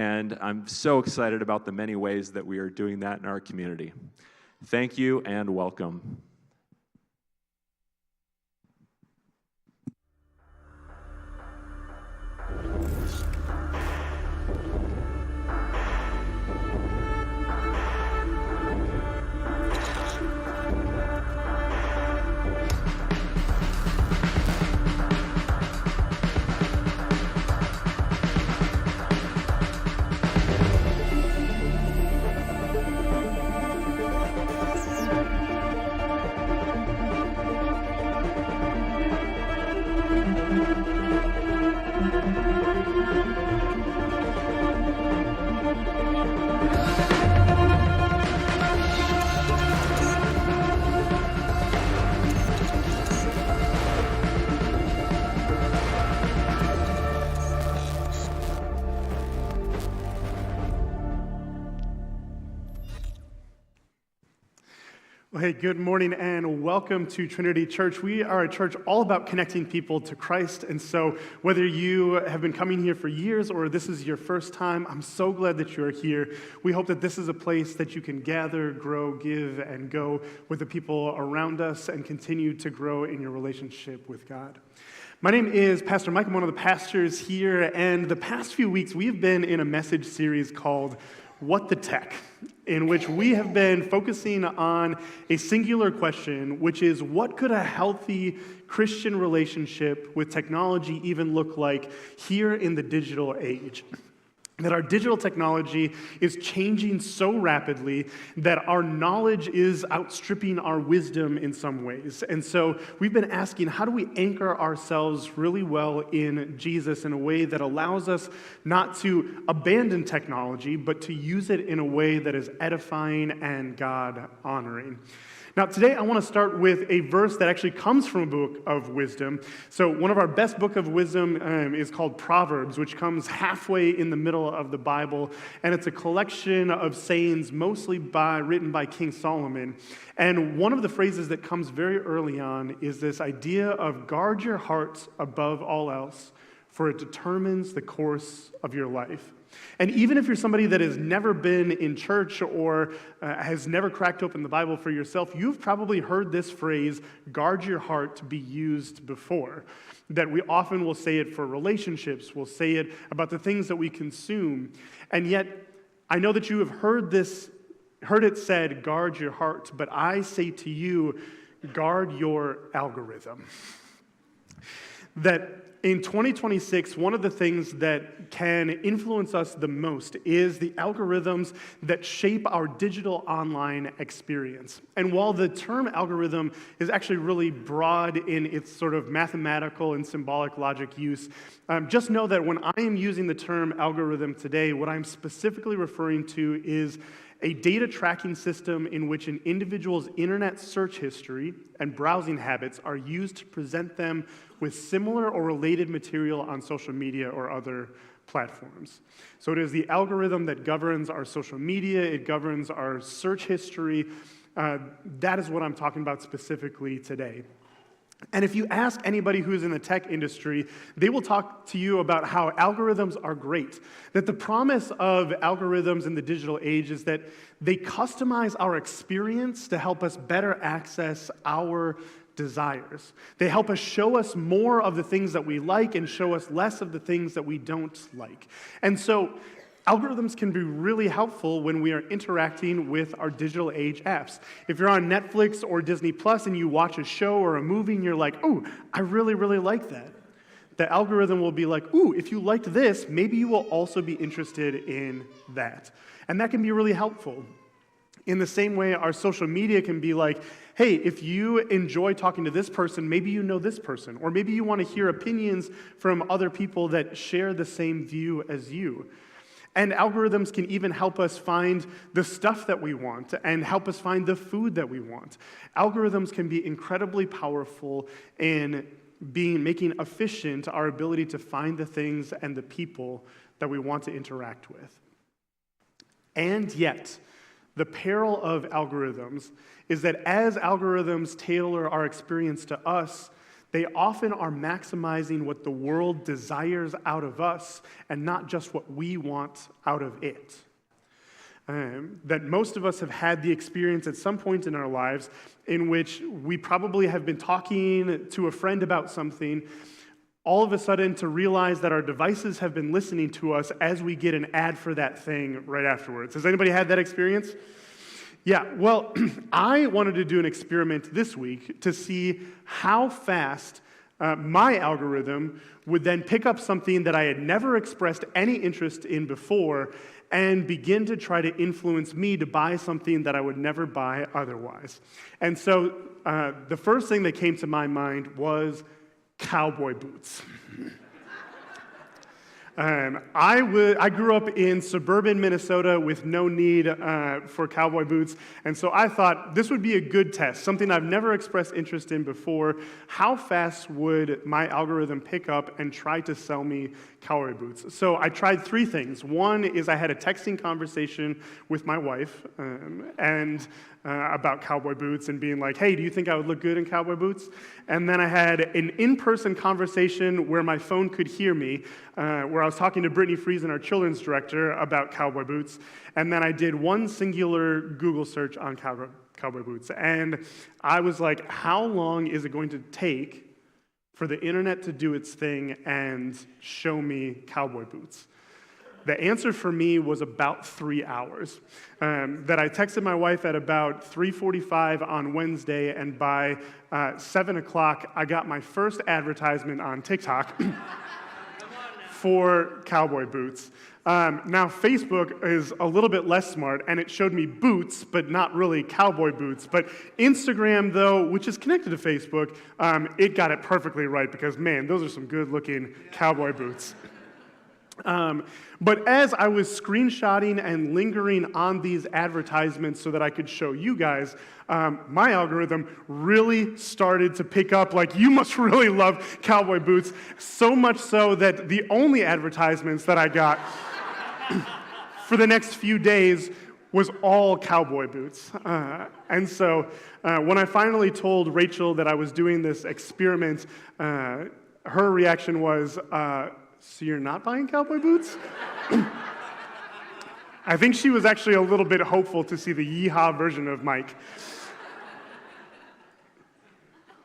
And I'm so excited about the many ways that we are doing that in our community. Thank you and welcome. Well, hey, good morning and welcome to Trinity Church. We are a church all about connecting people to Christ. And so whether you have been coming here for years or this is your first time, I'm so glad that you're here. We hope that this is a place that you can gather, grow, give, and go with the people around us and continue to grow in your relationship with God. My name is Pastor Mike. I'm one of the pastors here. And the past few weeks, we've been in a message series called What the Tech, in which we have been focusing on a singular question, which is, what could a healthy Christian relationship with technology even look like here in the digital age? That our digital technology is changing so rapidly that our knowledge is outstripping our wisdom in some ways. And so we've been asking, how do we anchor ourselves really well in Jesus in a way that allows us not to abandon technology, but to use it in a way that is edifying and God-honoring? Now, today I want to start with a verse that actually comes from a book of wisdom. So one of our best book of wisdom is called Proverbs, which comes halfway in the middle of the Bible, and it's a collection of sayings mostly written by King Solomon. And one of the phrases that comes very early on is this idea of guard your heart above all else, for it determines the course of your life. And even if you're somebody that has never been in church or has never cracked open the Bible for yourself, you've probably heard this phrase, guard your heart, to be used before. That we often will say it for relationships, we'll say it about the things that we consume. And yet, I know that you have heard it said, guard your heart, but I say to you, guard your algorithm. That in 2026, one of the things that can influence us the most is the algorithms that shape our digital online experience. And while the term algorithm is actually really broad in its sort of mathematical and symbolic logic use, just know that when I am using the term algorithm today, what I'm specifically referring to is a data tracking system in which an individual's internet search history and browsing habits are used to present them with similar or related material on social media or other platforms. So it is the algorithm that governs our social media, it governs our search history. That is what I'm talking about specifically today. And if you ask anybody who's in the tech industry, they will talk to you about how algorithms are great. That the promise of algorithms in the digital age is that they customize our experience to help us better access our desires. They help us show us more of the things that we like and show us less of the things that we don't like. And so algorithms can be really helpful when we are interacting with our digital age apps. If you're on Netflix or Disney Plus and you watch a show or a movie and you're like, oh, I really, really like that. The algorithm will be like, ooh, if you liked this, maybe you will also be interested in that. And that can be really helpful. In the same way, our social media can be like, hey, if you enjoy talking to this person, maybe you know this person. Or maybe you want to hear opinions from other people that share the same view as you. And algorithms can even help us find the stuff that we want and help us find the food that we want. Algorithms can be incredibly powerful in making efficient our ability to find the things and the people that we want to interact with. And yet, the peril of algorithms is that as algorithms tailor our experience to us, They often are maximizing what the world desires out of us and not just what we want out of it. That most of us have had the experience at some point in our lives in which we probably have been talking to a friend about something, all of a sudden to realize that our devices have been listening to us as we get an ad for that thing right afterwards. Has anybody had that experience? Yeah, well, I wanted to do an experiment this week to see how fast my algorithm would then pick up something that I had never expressed any interest in before and begin to try to influence me to buy something that I would never buy otherwise. And so the first thing that came to my mind was cowboy boots. I grew up in suburban Minnesota with no need for cowboy boots, and so I thought this would be a good test, something I've never expressed interest in before. How fast would my algorithm pick up and try to sell me cowboy boots? So I tried three things. One is I had a texting conversation with my wife about cowboy boots and being like, hey, do you think I would look good in cowboy boots? And then I had an in-person conversation where my phone could hear me, where I was talking to Brittany Friesen, our children's director, about cowboy boots. And then I did one singular Google search on cowboy boots. And I was like, how long is it going to take for the internet to do its thing and show me cowboy boots? The answer for me was about 3 hours. That I texted my wife at about 3:45 on Wednesday, and by 7 o'clock, I got my first advertisement on TikTok for cowboy boots. Now, Facebook is a little bit less smart, and it showed me boots, but not really cowboy boots. But Instagram, though, which is connected to Facebook, it got it perfectly right because, man, those are some good-looking cowboy boots. But as I was screenshotting and lingering on these advertisements so that I could show you guys, my algorithm really started to pick up, like, you must really love cowboy boots, so much so that the only advertisements that I got for the next few days was all cowboy boots. And so when I finally told Rachel that I was doing this experiment, her reaction was, so you're not buying cowboy boots? I think she was actually a little bit hopeful to see the yeehaw version of Mike.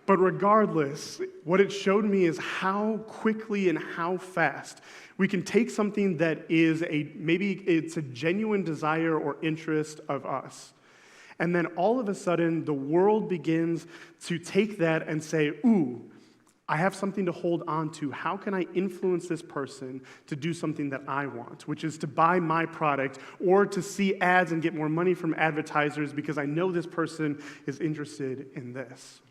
But regardless, what it showed me is how quickly and how fast we can take something that is maybe it's a genuine desire or interest of us. And then all of a sudden, the world begins to take that and say, ooh, I have something to hold on to. How can I influence this person to do something that I want, which is to buy my product or to see ads and get more money from advertisers because I know this person is interested in this.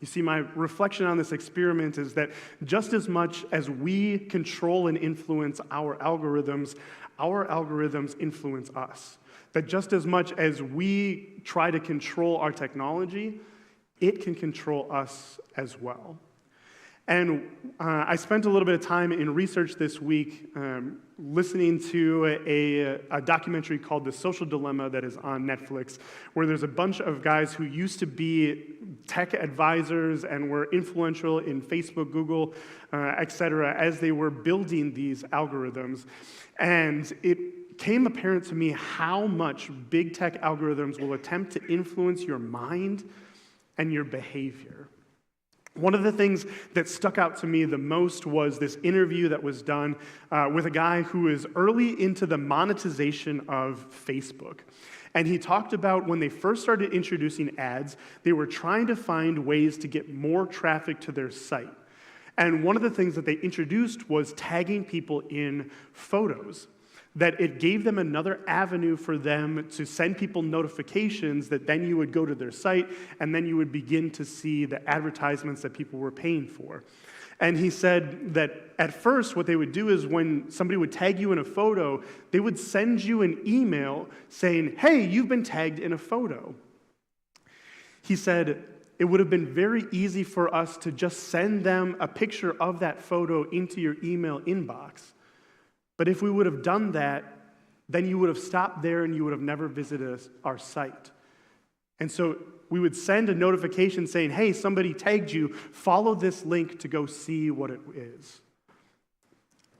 You see, my reflection on this experiment is that just as much as we control and influence our algorithms influence us. That just as much as we try to control our technology, it can control us as well. And I spent a little bit of time in research this week listening to a documentary called The Social Dilemma that is on Netflix, where there's a bunch of guys who used to be tech advisors and were influential in Facebook, Google, et cetera, as they were building these algorithms. And it became apparent to me how much big tech algorithms will attempt to influence your mind and your behavior. One of the things that stuck out to me the most was this interview that was done with a guy who is early into the monetization of Facebook. And he talked about when they first started introducing ads, they were trying to find ways to get more traffic to their site. And one of the things that they introduced was tagging people in photos. That it gave them another avenue for them to send people notifications that then you would go to their site and then you would begin to see the advertisements that people were paying for. And he said that at first what they would do is when somebody would tag you in a photo, they would send you an email saying, hey, you've been tagged in a photo. He said it would have been very easy for us to just send them a picture of that photo into your email inbox. But if we would have done that, then you would have stopped there and you would have never visited our site. And so we would send a notification saying, hey, somebody tagged you, follow this link to go see what it is.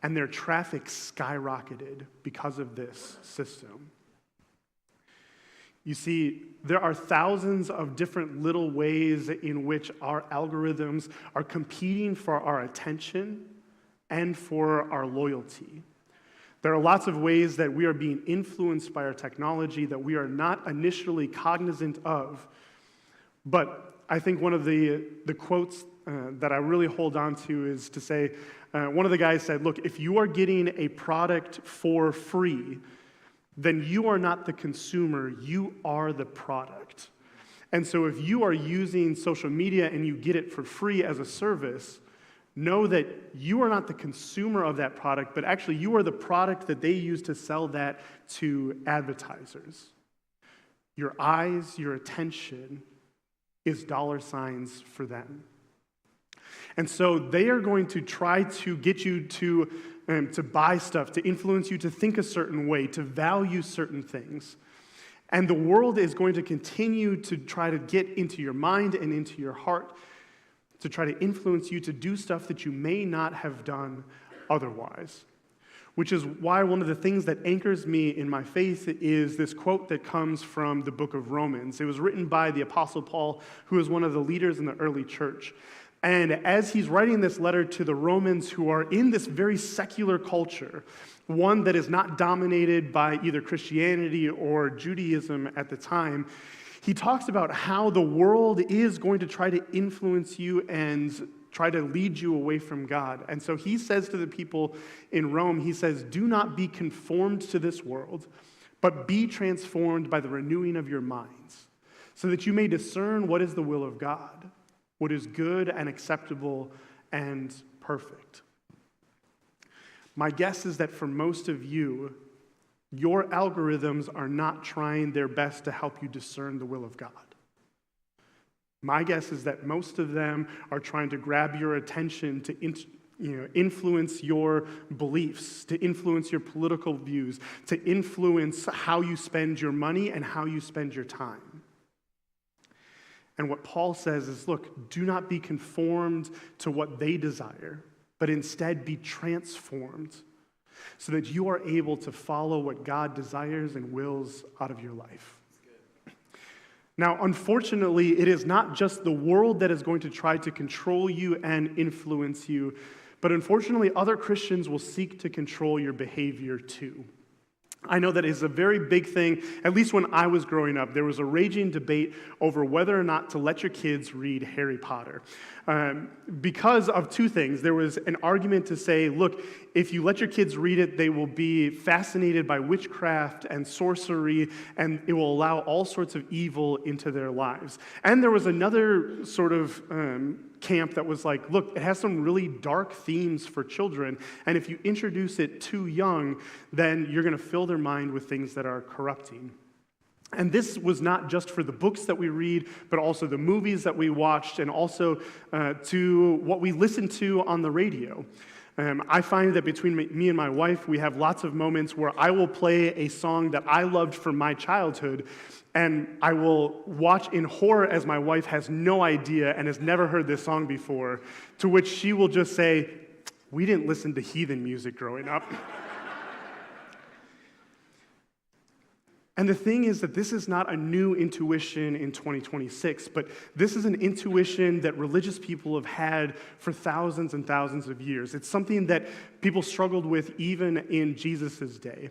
And their traffic skyrocketed because of this system. You see, there are thousands of different little ways in which our algorithms are competing for our attention and for our loyalty. There are lots of ways that we are being influenced by our technology that we are not initially cognizant of. But I think one of the quotes that I really hold on to is to say, one of the guys said, look, if you are getting a product for free, then you are not the consumer, you are the product. And so if you are using social media and you get it for free as a service, know that you are not the consumer of that product, but actually you are the product that they use to sell that to advertisers. Your eyes, your attention is dollar signs for them. And so they are going to try to get you to buy stuff, to influence you to think a certain way, to value certain things. And the world is going to continue to try to get into your mind and into your heart, to try to influence you to do stuff that you may not have done otherwise. Which is why one of the things that anchors me in my faith is this quote that comes from the book of Romans. It was written by the Apostle Paul, who was one of the leaders in the early church. And as he's writing this letter to the Romans who are in this very secular culture, one that is not dominated by either Christianity or Judaism at the time, he talks about how the world is going to try to influence you and try to lead you away from God. And so he says to the people in Rome, he says, do not be conformed to this world, but be transformed by the renewing of your minds, so that you may discern what is the will of God, what is good and acceptable and perfect. My guess is that for most of you, your algorithms are not trying their best to help you discern the will of God. My guess is that most of them are trying to grab your attention to influence your beliefs, to influence your political views, to influence how you spend your money and how you spend your time. And what Paul says is, look, do not be conformed to what they desire, but instead be transformed so that you are able to follow what God desires and wills out of your life. Now, unfortunately, it is not just the world that is going to try to control you and influence you, but unfortunately, other Christians will seek to control your behavior too. I know that is a very big thing. At least when I was growing up, there was a raging debate over whether or not to let your kids read Harry Potter. Because of two things. There was an argument to say, look, if you let your kids read it, they will be fascinated by witchcraft and sorcery, and it will allow all sorts of evil into their lives. And there was another sort of camp that was like, look, it has some really dark themes for children, and if you introduce it too young, then you're going to fill their mind with things that are corrupting. And this was not just for the books that we read, but also the movies that we watched, and also to what we listened to on the radio. I find that between me and my wife, we have lots of moments where I will play a song that I loved from my childhood, and I will watch in horror as my wife has no idea and has never heard this song before, to which she will just say, we didn't listen to heathen music growing up. And the thing is that this is not a new intuition in 2026, but this is an intuition that religious people have had for thousands and thousands of years. It's something that people struggled with even in Jesus' day.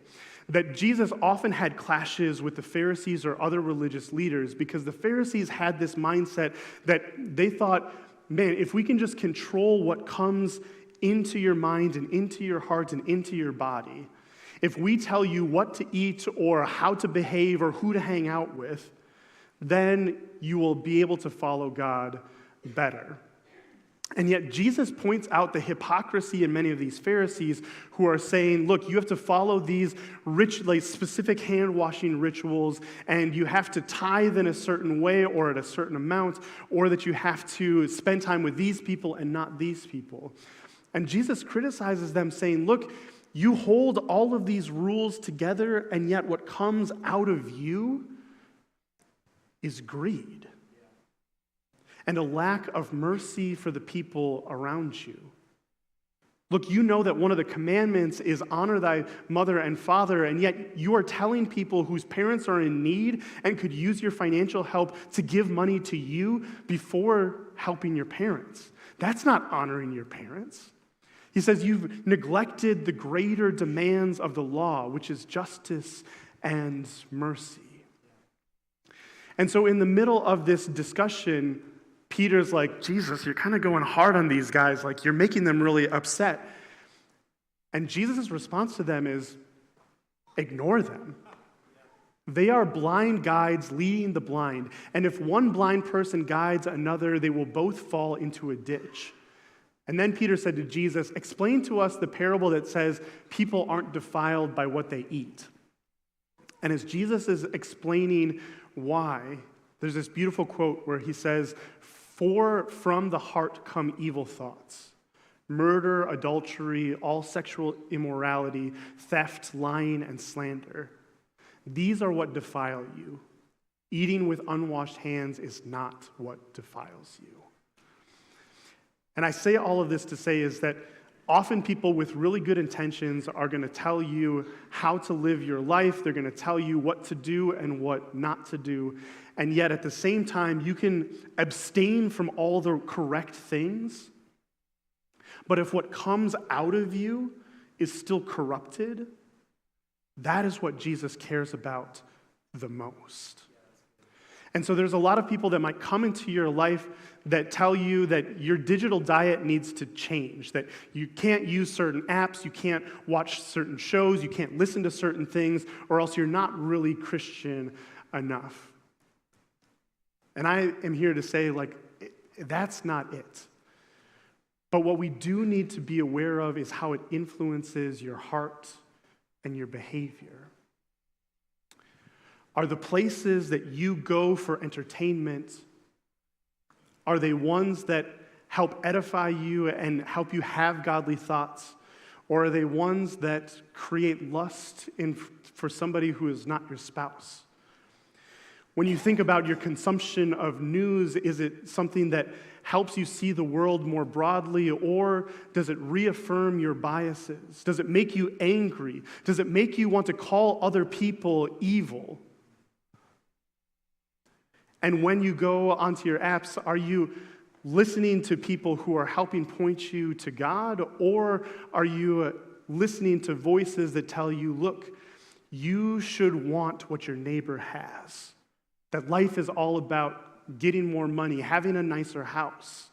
That Jesus often had clashes with the Pharisees or other religious leaders because the Pharisees had this mindset that they thought, man, if we can just control what comes into your mind and into your heart and into your body, if we tell you what to eat or how to behave or who to hang out with, then you will be able to follow God better. And yet Jesus points out the hypocrisy in many of these Pharisees who are saying, look, you have to follow these specific hand-washing rituals, and you have to tithe in a certain way or at a certain amount, or that you have to spend time with these people and not these people. And Jesus criticizes them, saying, look, you hold all of these rules together, and yet what comes out of you is greed and a lack of mercy for the people around you. Look, you know that one of the commandments is honor thy mother and father, and yet you are telling people whose parents are in need and could use your financial help to give money to you before helping your parents. That's not honoring your parents. He says you've neglected the greater demands of the law, which is justice and mercy. And so in the middle of this discussion, Peter's like, Jesus, you're kind of going hard on these guys. Like, you're making them really upset. And Jesus' response to them is, ignore them. They are blind guides leading the blind. And if one blind person guides another, they will both fall into a ditch. And then Peter said to Jesus, explain to us the parable that says people aren't defiled by what they eat. And as Jesus is explaining why, there's this beautiful quote where he says, for from the heart come evil thoughts, murder, adultery, all sexual immorality, theft, lying, and slander. These are what defile you. Eating with unwashed hands is not what defiles you. And I say all of this to say is that often people with really good intentions are going to tell you how to live your life. They're going to tell you what to do and what not to do. And yet at the same time, you can abstain from all the correct things. But if what comes out of you is still corrupted, that is what Jesus cares about the most. And so there's a lot of people that might come into your life that tell you that your digital diet needs to change, that you can't use certain apps, you can't watch certain shows, you can't listen to certain things, or else you're not really Christian enough. And I am here to say, like, that's not it. But what we do need to be aware of is how it influences your heart and your behavior. Are the places that you go for entertainment, are they ones that help edify you and help you have godly thoughts? Or are they ones that create lust for somebody who is not your spouse? When you think about your consumption of news, is it something that helps you see the world more broadly, or does it reaffirm your biases? Does it make you angry? Does it make you want to call other people evil? And when you go onto your apps, are you listening to people who are helping point you to God, or are you listening to voices that tell you, look, you should want what your neighbor has? That life is all about getting more money, having a nicer house.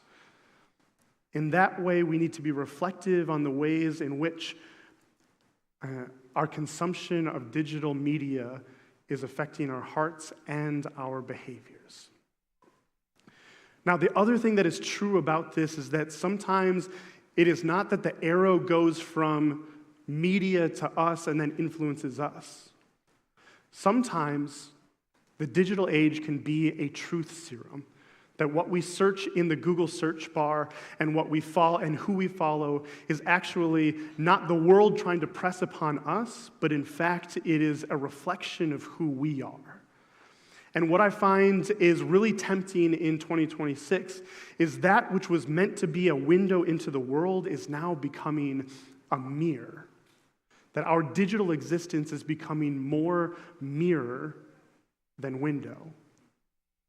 In that way, we need to be reflective on the ways in which our consumption of digital media is affecting our hearts and our behaviors. Now, the other thing that is true about this is that sometimes it is not that the arrow goes from media to us and then influences us. Sometimes the digital age can be a truth serum, that what we search in the Google search bar and what we follow and who we follow is actually not the world trying to press upon us, but in fact, it is a reflection of who we are. And what I find is really tempting in 2026 is that which was meant to be a window into the world is now becoming a mirror. That our digital existence is becoming more mirror than window.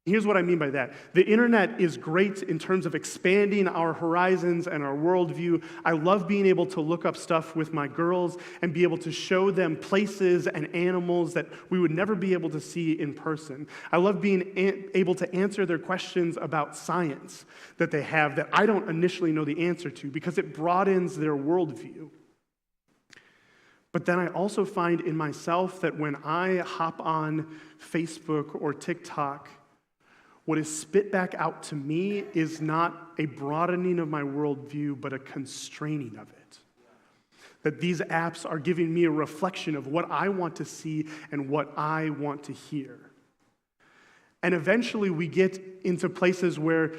Here's what I mean by that. The internet is great in terms of expanding our horizons and our worldview. I love being able to look up stuff with my girls and be able to show them places and animals that we would never be able to see in person. I love being able to answer their questions about science that they have that I don't initially know the answer to, because it broadens their worldview. But then I also find in myself that when I hop on Facebook or TikTok, what is spit back out to me is not a broadening of my worldview, but a constraining of it. That these apps are giving me a reflection of what I want to see and what I want to hear. And eventually we get into places where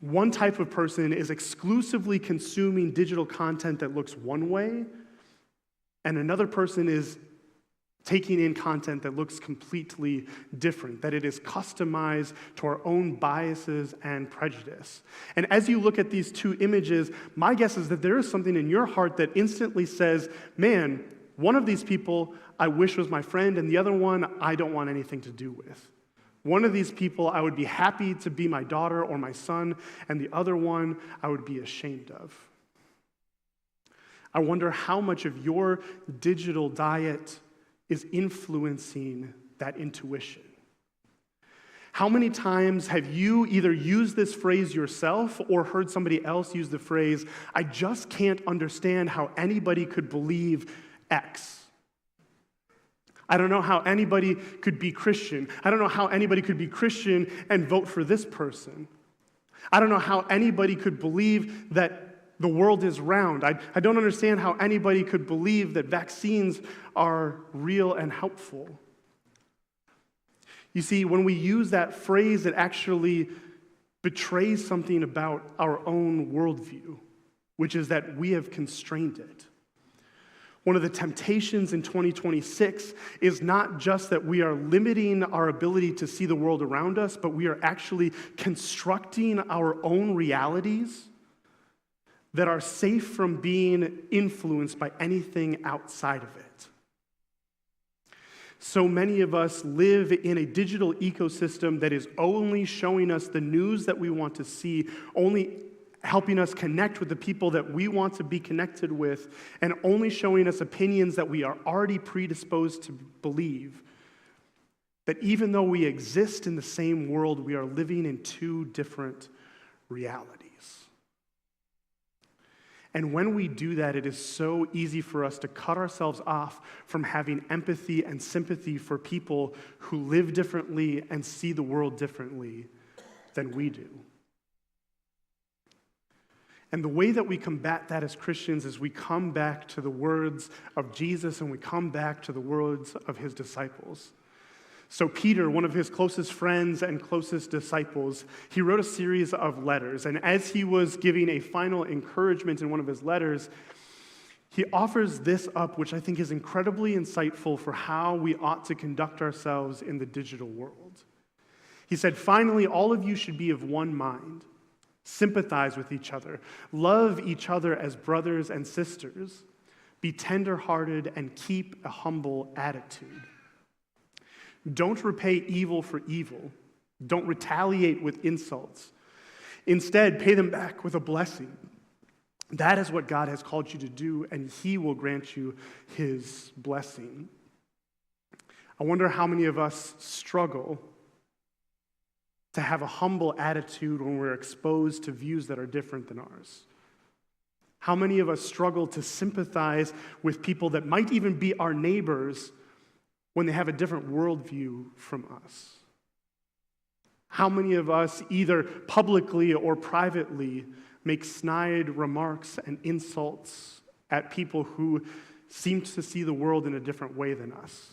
one type of person is exclusively consuming digital content that looks one way, and another person is taking in content that looks completely different, that it is customized to our own biases and prejudice. And as you look at these two images, my guess is that there is something in your heart that instantly says, man, one of these people I wish was my friend, and the other one I don't want anything to do with. One of these people I would be happy to be my daughter or my son, and the other one I would be ashamed of. I wonder how much of your digital diet is influencing that intuition. How many times have you either used this phrase yourself or heard somebody else use the phrase, I just can't understand how anybody could believe X? I don't know how anybody could be Christian. I don't know how anybody could be Christian and vote for this person. I don't know how anybody could believe that the world is round. I don't understand how anybody could believe that vaccines are real and helpful. You see, when we use that phrase, it actually betrays something about our own worldview, which is that we have constrained it. One of the temptations in 2026 is not just that we are limiting our ability to see the world around us, but we are actually constructing our own realities that are safe from being influenced by anything outside of it. So many of us live in a digital ecosystem that is only showing us the news that we want to see, only helping us connect with the people that we want to be connected with, and only showing us opinions that we are already predisposed to believe. That even though we exist in the same world, we are living in two different realities. And when we do that, it is so easy for us to cut ourselves off from having empathy and sympathy for people who live differently and see the world differently than we do. And the way that we combat that as Christians is we come back to the words of Jesus and we come back to the words of his disciples. So Peter, one of his closest friends and closest disciples, he wrote a series of letters. And as he was giving a final encouragement in one of his letters, he offers this up, which I think is incredibly insightful for how we ought to conduct ourselves in the digital world. He said, finally, all of you should be of one mind. Sympathize with each other. Love each other as brothers and sisters. Be tender-hearted and keep a humble attitude. Don't repay evil for evil. Don't retaliate with insults. Instead, pay them back with a blessing. That is what God has called you to do, and he will grant you his blessing. I wonder how many of us struggle to have a humble attitude when we're exposed to views that are different than ours. How many of us struggle to sympathize with people that might even be our neighbors when they have a different worldview from us? How many of us, either publicly or privately, make snide remarks and insults at people who seem to see the world in a different way than us?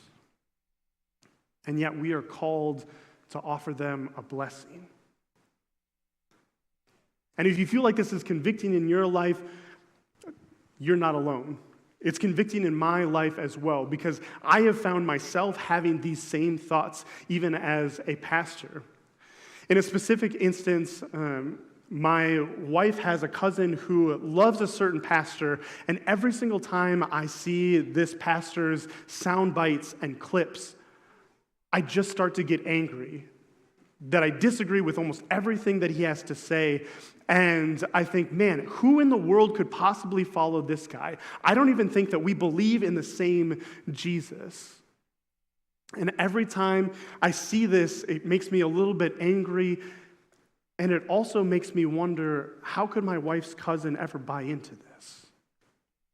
And yet we are called to offer them a blessing. And if you feel like this is convicting in your life, you're not alone. It's convicting in my life as well, because I have found myself having these same thoughts even as a pastor. In a specific instance, my wife has a cousin who loves a certain pastor, and every single time I see this pastor's sound bites and clips, I just start to get angry that I disagree with almost everything that he has to say. And I think, man, who in the world could possibly follow this guy? I don't even think that we believe in the same Jesus. And every time I see this, it makes me a little bit angry. And it also makes me wonder, how could my wife's cousin ever buy into this?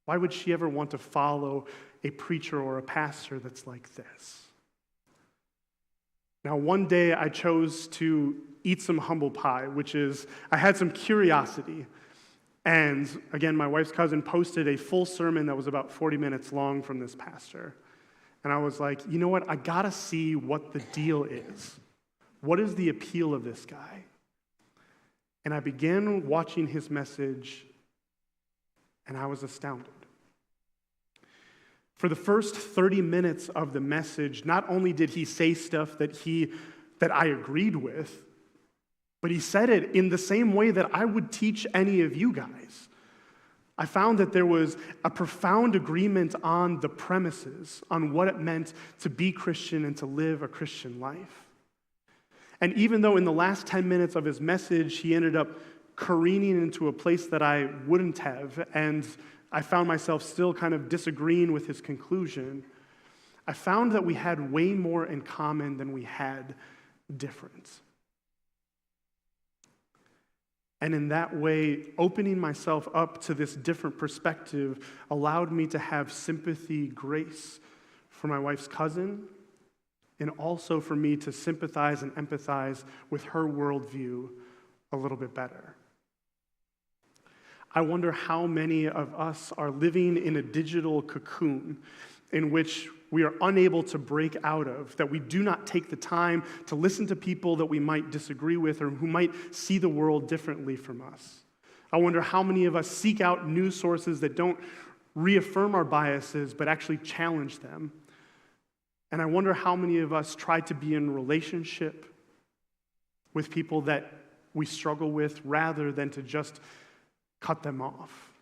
Why would she ever want to follow a preacher or a pastor that's like this? Now, one day I chose to eat some humble pie, which is, I had some curiosity. And again, my wife's cousin posted a full sermon that was about 40 minutes long from this pastor. And I was like, you know what? I gotta see what the deal is. What is the appeal of this guy? And I began watching his message, and I was astounded. For the first 30 minutes of the message, not only did he say stuff that I agreed with, but he said it in the same way that I would teach any of you guys. I found that there was a profound agreement on the premises, on what it meant to be Christian and to live a Christian life. And even though in the last 10 minutes of his message, he ended up careening into a place that I wouldn't have, and I found myself still kind of disagreeing with his conclusion, I found that we had way more in common than we had different. And in that way, opening myself up to this different perspective allowed me to have sympathy, grace for my wife's cousin, and also for me to sympathize and empathize with her worldview a little bit better. I wonder how many of us are living in a digital cocoon in which we are unable to break out of, that we do not take the time to listen to people that we might disagree with or who might see the world differently from us. I wonder how many of us seek out news sources that don't reaffirm our biases but actually challenge them. And I wonder how many of us try to be in relationship with people that we struggle with rather than to just cut them off.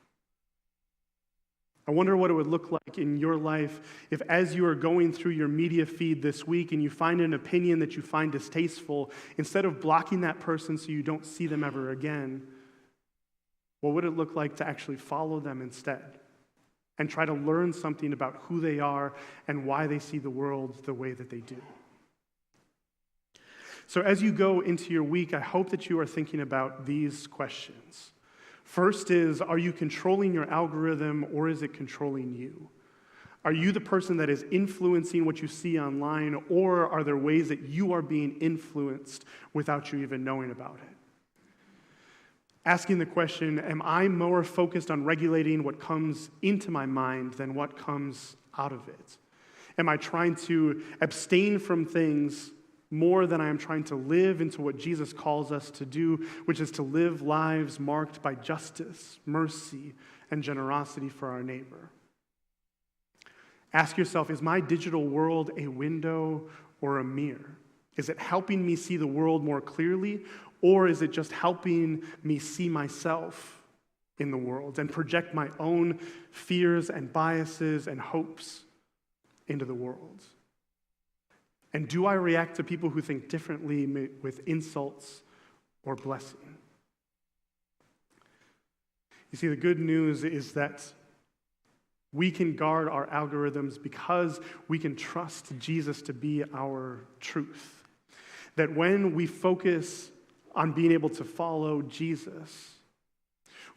I wonder what it would look like in your life if, as you are going through your media feed this week and you find an opinion that you find distasteful, instead of blocking that person so you don't see them ever again, what would it look like to actually follow them instead and try to learn something about who they are and why they see the world the way that they do? So as you go into your week, I hope that you are thinking about these questions. First is, are you controlling your algorithm or is it controlling you? Are you the person that is influencing what you see online, or are there ways that you are being influenced without you even knowing about it? Asking the question, am I more focused on regulating what comes into my mind than what comes out of it? Am I trying to abstain from things more than I am trying to live into what Jesus calls us to do, which is to live lives marked by justice, mercy, and generosity for our neighbor? Ask yourself, is my digital world a window or a mirror? Is it helping me see the world more clearly, or is it just helping me see myself in the world and project my own fears and biases and hopes into the world? And do I react to people who think differently with insults or blessing? You see, the good news is that we can guard our algorithms because we can trust Jesus to be our truth. That when we focus on being able to follow Jesus,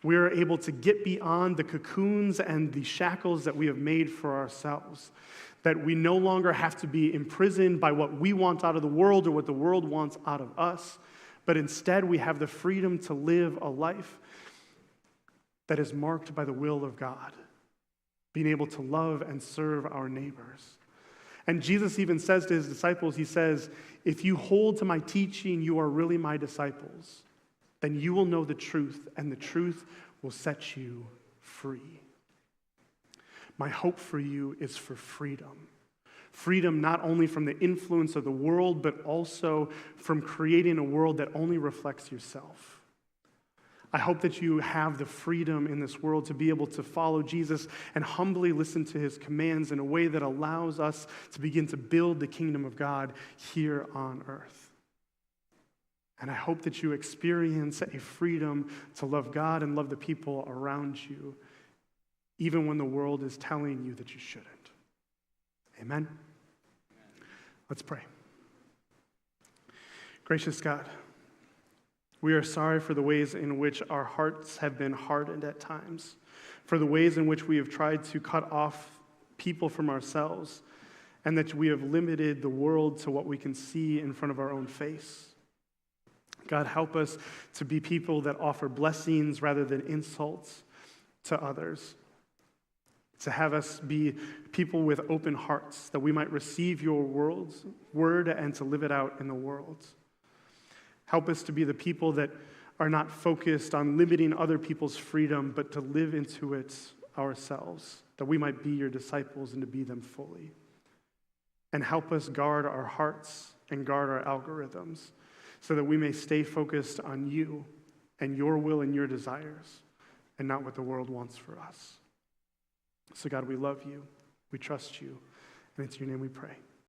we are able to get beyond the cocoons and the shackles that we have made for ourselves. That we no longer have to be imprisoned by what we want out of the world or what the world wants out of us, but instead we have the freedom to live a life that is marked by the will of God, being able to love and serve our neighbors. And Jesus even says to his disciples, he says, if you hold to my teaching, you are really my disciples. Then you will know the truth, and the truth will set you free. My hope for you is for freedom. Freedom not only from the influence of the world, but also from creating a world that only reflects yourself. I hope that you have the freedom in this world to be able to follow Jesus and humbly listen to his commands in a way that allows us to begin to build the kingdom of God here on earth. And I hope that you experience a freedom to love God and love the people around you, even when the world is telling you that you shouldn't. Amen? Let's pray. Gracious God, we are sorry for the ways in which our hearts have been hardened at times, for the ways in which we have tried to cut off people from ourselves, and that we have limited the world to what we can see in front of our own face. God, help us to be people that offer blessings rather than insults to others. To have us be people with open hearts, that we might receive your word and to live it out in the world. Help us to be the people that are not focused on limiting other people's freedom, but to live into it ourselves, that we might be your disciples and to be them fully. And help us guard our hearts and guard our algorithms so that we may stay focused on you and your will and your desires and not what the world wants for us. So God, we love you, we trust you, and it's in your name we pray.